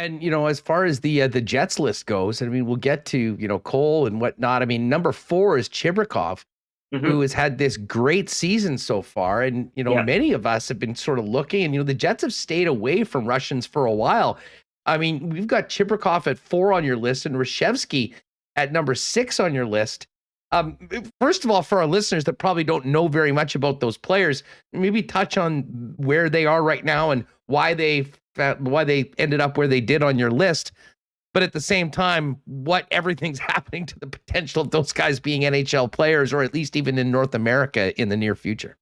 And as far as the Jets list goes, I mean, we'll get to Cole and whatnot. I mean, number 4 is Chibrikov, who Hmm. has had this great season so far, and Yeah. many of us have been sort of looking, and the Jets have stayed away from Russians for a while. I mean, we've got Chibrikov at 4 on your list, and Rashevsky at number 6 on your list. First of all, for our listeners that probably don't know very much about those players, maybe touch on where they are right now and why they ended up where they did on your list. But at the same time, what everything's happening to the potential of those guys being NHL players, or at least even in North America in the near future.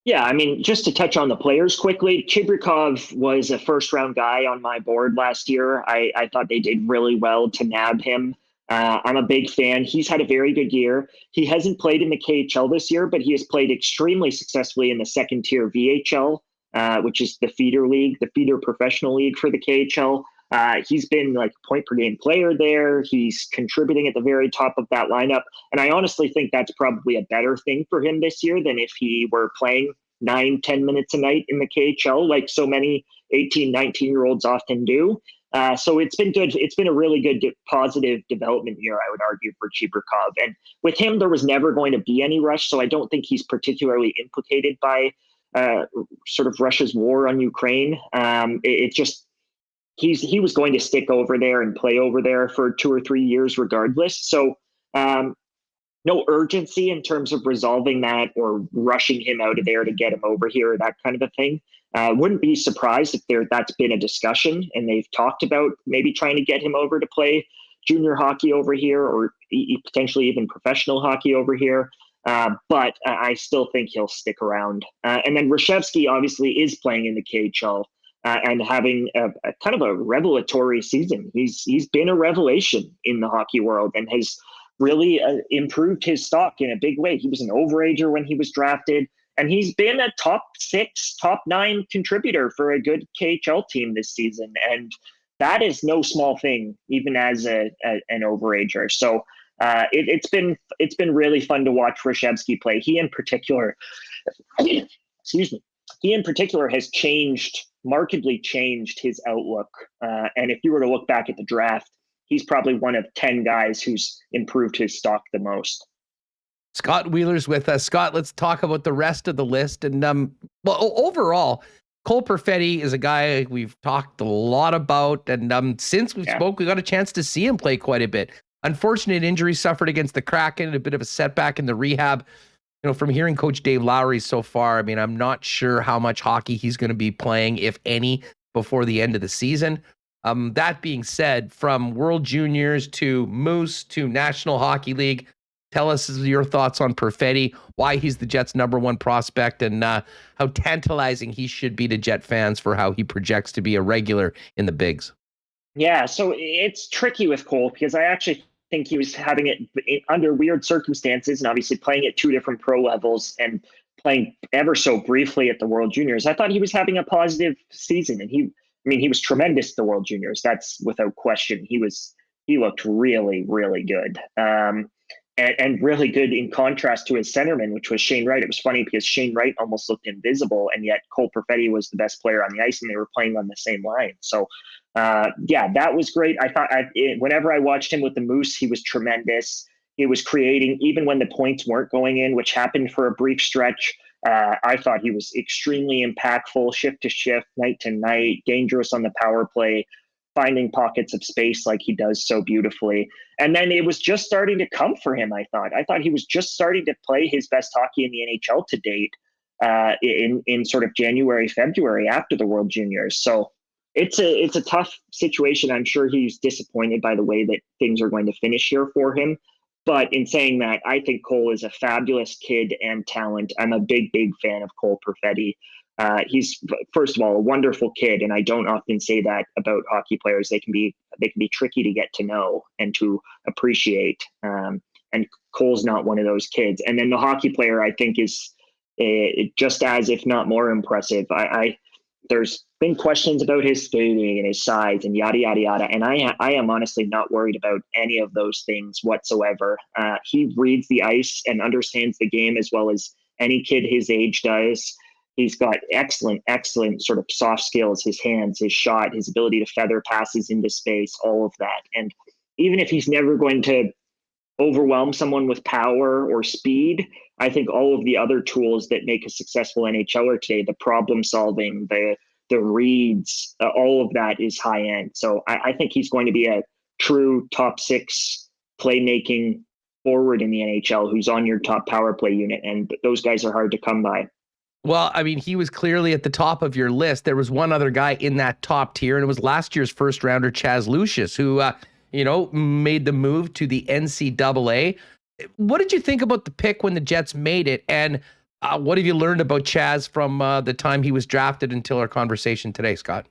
Yeah, I mean, just to touch on the players quickly, Chibrikov was a first round guy on my board last year. I thought they did really well to nab him. I'm a big fan. He's had a very good year. He hasn't played in the KHL this year, but he has played extremely successfully in the second tier VHL, which is the feeder league, the feeder professional league for the KHL. He's been like a point per game player there. He's contributing at the very top of that lineup. And I honestly think that's probably a better thing for him this year than if he were playing 9-10 minutes a night in the KHL, like so many 18, 19-year-olds often do. So it's been good. It's been a really good, positive development year, I would argue, for Chibrikov. And with him, there was never going to be any rush. So I don't think he's particularly implicated by sort of Russia's war on Ukraine. It just, he was going to stick over there and play over there for 2 or 3 years regardless. So no urgency in terms of resolving that or rushing him out of there to get him over here, that kind of a thing. Wouldn't be surprised if that's been a discussion and they've talked about maybe trying to get him over to play junior hockey over here or potentially even professional hockey over here. But I still think he'll stick around. And then Rashevsky obviously is playing in the KHL. And having a kind of a revelatory season. He's been a revelation in the hockey world and has really improved his stock in a big way. He was an overager when he was drafted, and he's been a top 6, top 9 contributor for a good KHL team this season. And that is no small thing, even as an overager. So it's been really fun to watch Rashevsky play. He in particular, excuse me, he in particular has markedly changed his outlook. And if you were to look back at the draft, he's probably one of 10 guys who's improved his stock the most. Scott Wheeler's with us. Scott, let's talk about the rest of the list. And well, overall, Cole Perfetti is a guy we've talked a lot about. And since we spoke, we got a chance to see him play quite a bit. Unfortunate injury suffered against the Kraken, a bit of a setback in the rehab. From hearing Coach Dave Lowry so far, I mean, I'm not sure how much hockey he's going to be playing, if any, before the end of the season. That being said, from World Juniors to Moose to National Hockey League, tell us your thoughts on Perfetti, why he's the Jets' #1 prospect, and how tantalizing he should be to Jet fans for how he projects to be a regular in the bigs. Yeah, so it's tricky with Cole because I actually think he was having it under weird circumstances and obviously playing at 2 different pro levels and playing ever so briefly at the World Juniors. I thought he was having a positive season, and he was tremendous at the World Juniors. That's without question. He looked really, really good. And really good in contrast to his centerman, which was Shane Wright. It was funny because Shane Wright almost looked invisible, and yet Cole Perfetti was the best player on the ice, and they were playing on the same line. So, yeah, that was great. I thought whenever I watched him with the Moose, he was tremendous. He was creating, even when the points weren't going in, which happened for a brief stretch. I thought he was extremely impactful, shift to shift, night to night, dangerous on the power play, finding pockets of space like he does so beautifully. And then it was just starting to come for him, I thought he was just starting to play his best hockey in the NHL to date in sort of January, February after the World Juniors. So it's a tough situation. I'm sure he's disappointed by the way that things are going to finish here for him. But in saying that, I think Cole is a fabulous kid and talent. I'm a big, big fan of Cole Perfetti. He's, first of all, a wonderful kid, and I don't often say that about hockey players. They can be tricky to get to know and to appreciate. And Cole's not one of those kids. And then the hockey player, I think, is just as, if not more, impressive. There's been questions about his skating and his size and yada yada yada, and I am honestly not worried about any of those things whatsoever. He reads the ice and understands the game as well as any kid his age does. He's got excellent sort of soft skills, his hands, his shot, his ability to feather passes into space, all of that. And even if he's never going to overwhelm someone with power or speed, I think all of the other tools that make a successful NHLer today, the problem solving, the reads, all of that is high end. So I think he's going to be a true top 6 playmaking forward in the NHL who's on your top power play unit. And those guys are hard to come by. Well, I mean, he was clearly at the top of your list. There was one other guy in that top tier, and it was last year's first rounder, Chaz Lucius, who, made the move to the NCAA. What did you think about the pick when the Jets made it? And what have you learned about Chaz from the time he was drafted until our conversation today, Scott?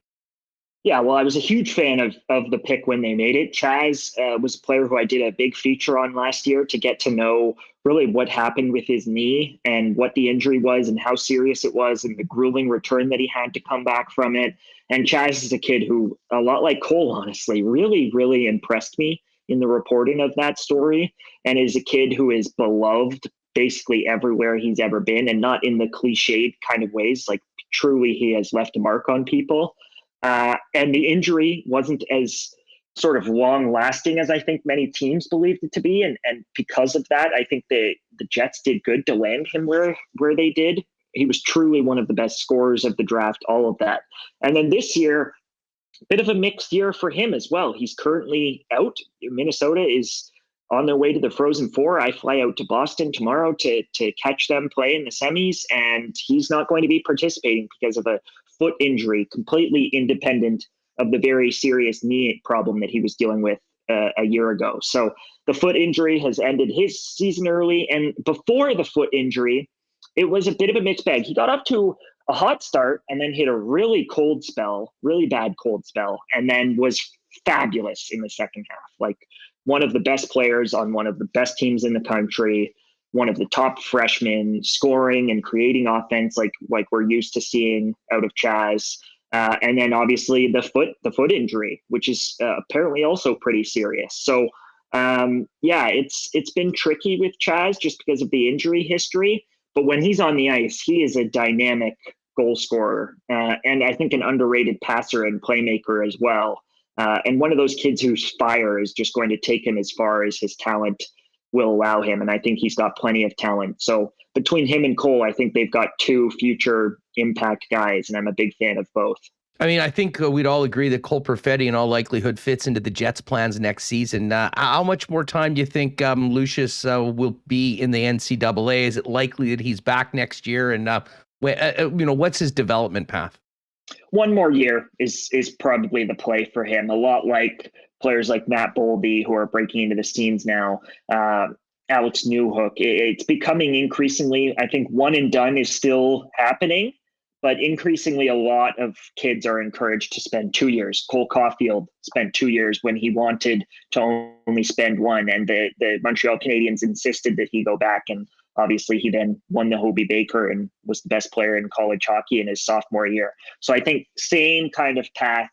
Yeah, well, I was a huge fan of the pick when they made it. Chaz was a player who I did a big feature on last year to get to know really what happened with his knee and what the injury was and how serious it was and the grueling return that he had to come back from it. And Chaz is a kid who, a lot like Cole, honestly, really, really impressed me in the reporting of that story, and is a kid who is beloved basically everywhere he's ever been, and not in the cliched kind of ways. Like, truly, he has left a mark on people. And the injury wasn't as sort of long lasting as I think many teams believed it to be. And because of that, I think the Jets did good to land him where they did. He was truly one of the best scorers of the draft, all of that. And then this year, a bit of a mixed year for him as well. He's currently out. Minnesota is on their way to the Frozen Four. I fly out to Boston tomorrow to catch them play in the semis, and he's not going to be participating because of a foot injury, completely independent of the very serious knee problem that he was dealing with a year ago. So the foot injury has ended his season early. And before the foot injury, it was a bit of a mixed bag. He got up to a hot start and then hit a really cold spell, really bad cold spell, and then was fabulous in the second half. Like, one of the best players on one of the best teams in the country, one of the top freshmen, scoring and creating offense like we're used to seeing out of Chaz. And then obviously the foot injury, which is apparently also pretty serious. So it's been tricky with Chaz just because of the injury history. But when he's on the ice, he is a dynamic goal scorer, and I think an underrated passer and playmaker as well. And one of those kids whose fire is just going to take him as far as his talent will allow him. And I think he's got plenty of talent. So between him and Cole, I think they've got 2 future impact guys, and I'm a big fan of both. I mean, I think we'd all agree that Cole Perfetti in all likelihood fits into the Jets' plans next season. How much more time do you think Lucius will be in the NCAA? Is it likely that he's back next year? And what's his development path? 1 more year is probably the play for him. A lot like players like Matt Boldy, who are breaking into the scenes now, Alex Newhook. It's becoming increasingly, I think, one and done is still happening, but increasingly a lot of kids are encouraged to spend 2 years. Cole Caulfield spent 2 years when he wanted to only spend 1, and the Montreal Canadiens insisted that he go back, and obviously he then won the Hobey Baker and was the best player in college hockey in his sophomore year. So I think same kind of path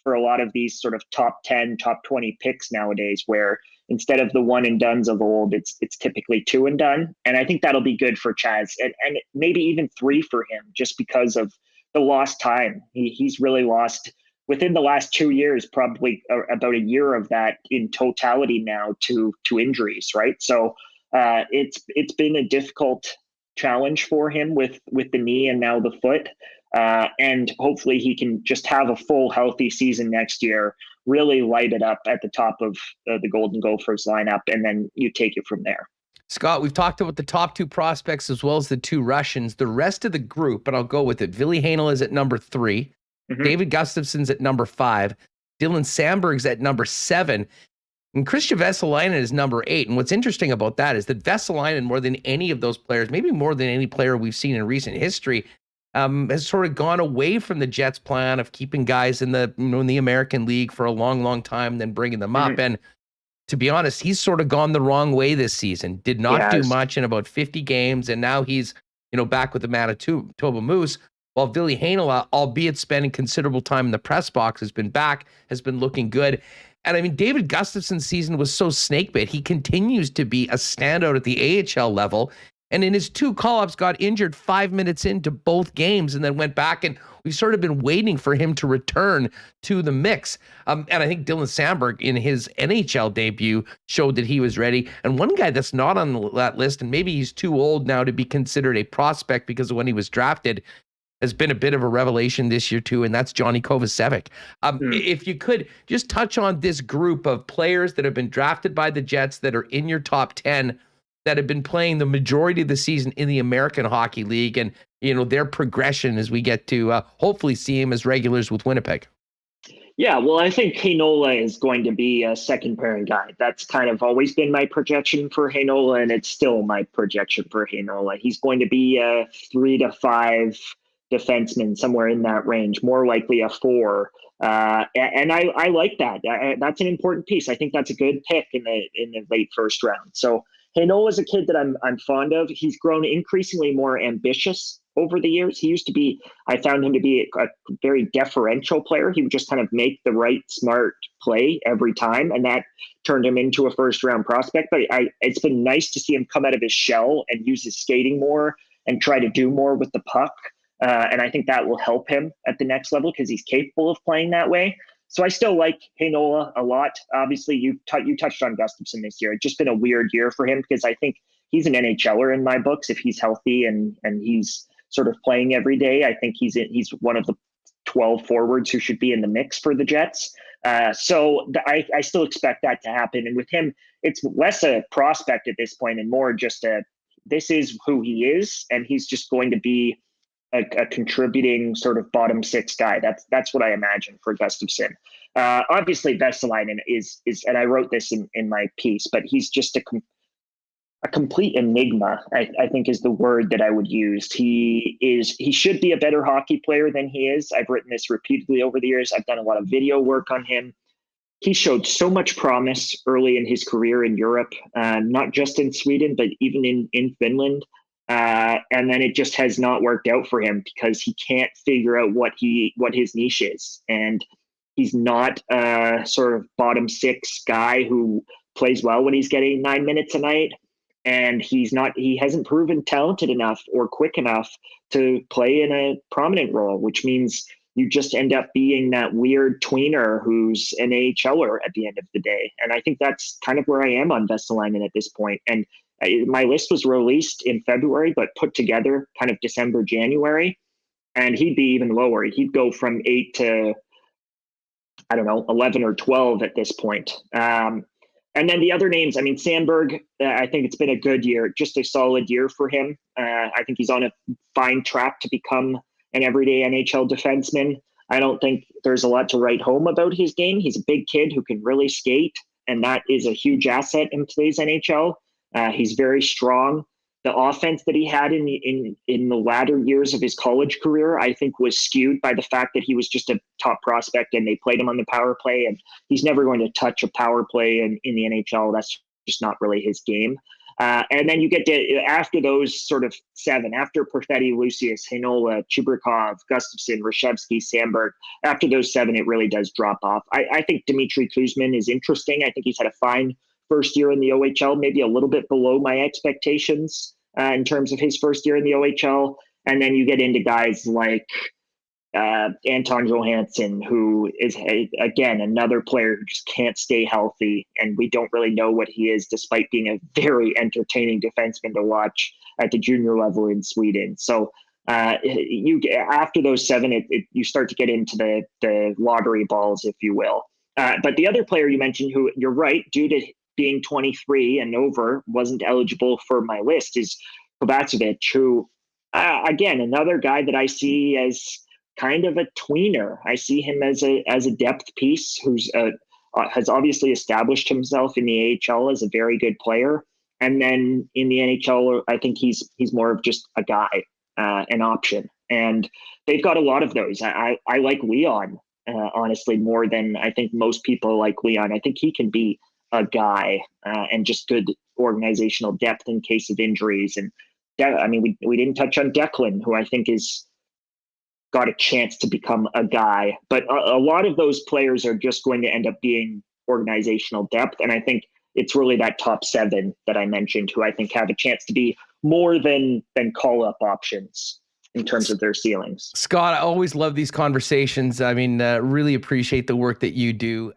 for a lot of these sort of top 10, top 20 picks nowadays, where instead of the one and dones of old, it's typically 2 and done. And I think that'll be good for Chaz, and maybe even 3 for him, just because of the lost time. He's really lost within the last 2 years, probably about a year of that in totality now to injuries, right? So it's been a difficult challenge for him with the knee and now the foot. And hopefully he can just have a full healthy season next year, really light it up at the top of the Golden Gophers lineup, and then you take it from there. Scott, we've talked about the top 2 prospects as well as the 2 Russians. The rest of the group, and I'll go with it, Ville Heinola is at number 3. Mm-hmm. David Gustafsson's at number 5. Dylan Sandberg's at number 7. And Kristian Vesalainen is number 8. And what's interesting about that is that Vesalainen, more than any of those players, maybe more than any player we've seen in recent history, has sort of gone away from the Jets' plan of keeping guys in the American League for a long, long time, then bringing them up. And to be honest, he's sort of gone the wrong way this season. Did not do much in about 50 games, and now he's back with the Manitoba Moose. While Ville Heinola, albeit spending considerable time in the press box, has been back, has been looking good. And I mean, David Gustafsson's season was so snakebit. He continues to be a standout at the AHL level. And in his 2 call-ups, got injured 5 minutes into both games and then went back, and we've sort of been waiting for him to return to the mix. And I think Dylan Sandberg in his NHL debut showed that he was ready. And one guy that's not on that list, and maybe he's too old now to be considered a prospect because of when he was drafted, has been a bit of a revelation this year too, and that's Johnny Kovacevic. If you could just touch on this group of players that have been drafted by the Jets that are in your top 10 that have been playing the majority of the season in the American Hockey League, and their progression as we get to hopefully see him as regulars with Winnipeg. Yeah, well, I think Heinola is going to be a second pairing guy. That's kind of always been my projection for Heinola, and it's still my projection for Heinola. He's going to be a 3 to 5 defenseman, somewhere in that range, more likely a 4. And I like that. That's an important piece. I think that's a good pick in the late first round. So Heinola is a kid that I'm fond of. He's grown increasingly more ambitious over the years. I found him to be a very deferential player. He would just kind of make the right smart play every time, and that turned him into a first round prospect. But it's been nice to see him come out of his shell and use his skating more and try to do more with the puck. And I think that will help him at the next level because he's capable of playing that way. So I still like Heinola a lot. Obviously, you touched on Gustafsson this year. It's just been a weird year for him because I think he's an NHLer in my books if he's healthy and he's sort of playing every day. I think he's one of the 12 forwards who should be in the mix for the Jets. So I still expect that to happen. And with him, it's less a prospect at this point and more just this is who he is, and he's just going to be a contributing sort of bottom 6 guy. That's what I imagine for Gustafsson. Obviously, Vesalainen is, and I wrote this in my piece, but he's just a complete enigma, I think is the word that I would use. He should be a better hockey player than he is. I've written this repeatedly over the years. I've done a lot of video work on him. He showed so much promise early in his career in Europe, not just in Sweden, but even in Finland. And then it just has not worked out for him because he can't figure out what his niche is. And he's not a sort of bottom 6 guy who plays well when he's getting 9 minutes a night. And he hasn't proven talented enough or quick enough to play in a prominent role, which means you just end up being that weird tweener who's an AHLer at the end of the day. And I think that's kind of where I am on Vesalainen at this point. And my list was released in February, but put together kind of December, January, and he'd be even lower. He'd go from 8 to, 11 or 12 at this point. And then the other names, Sandberg, I think it's been a good year, just a solid year for him. I think he's on a fine track to become an everyday NHL defenseman. I don't think there's a lot to write home about his game. He's a big kid who can really skate, and that is a huge asset in today's NHL. He's very strong. The offense that he had in the latter years of his college career, I think, was skewed by the fact that he was just a top prospect and they played him on the power play, and he's never going to touch a power play in the NHL. That's just not really his game. And then you get to, after those sort of 7, after Perfetti, Lucius, Heinola, Chibrikov, Gustafsson, Rashevsky, Sandberg, after those 7, it really does drop off. I think Dmitri Kuzmin is interesting. I think he's had a fine first year in the OHL, maybe a little bit below my expectations in terms of his first year in the OHL. And then you get into guys like Anton Johansson, who is, again, another player who just can't stay healthy. And we don't really know what he is, despite being a very entertaining defenseman to watch at the junior level in Sweden. So after those 7, you start to get into the lottery balls, if you will. But the other player you mentioned, who you're right, due to being 23 and over, wasn't eligible for my list, is Kovacevic, who, again, another guy that I see as kind of a tweener. I see him as a depth piece who's has obviously established himself in the AHL as a very good player, and then in the NHL, I think he's more of just a guy, an option, and they've got a lot of those. I like Leon, honestly, more than I think most people like Leon. I think he can be a guy and just good organizational depth in case of injuries. And we didn't touch on Declan, who I think is got a chance to become a guy, but a lot of those players are just going to end up being organizational depth. And I think it's really that top 7 that I mentioned, who I think have a chance to be more than call up options in terms of their ceilings. Scott, I always love these conversations. I mean, really appreciate the work that you do.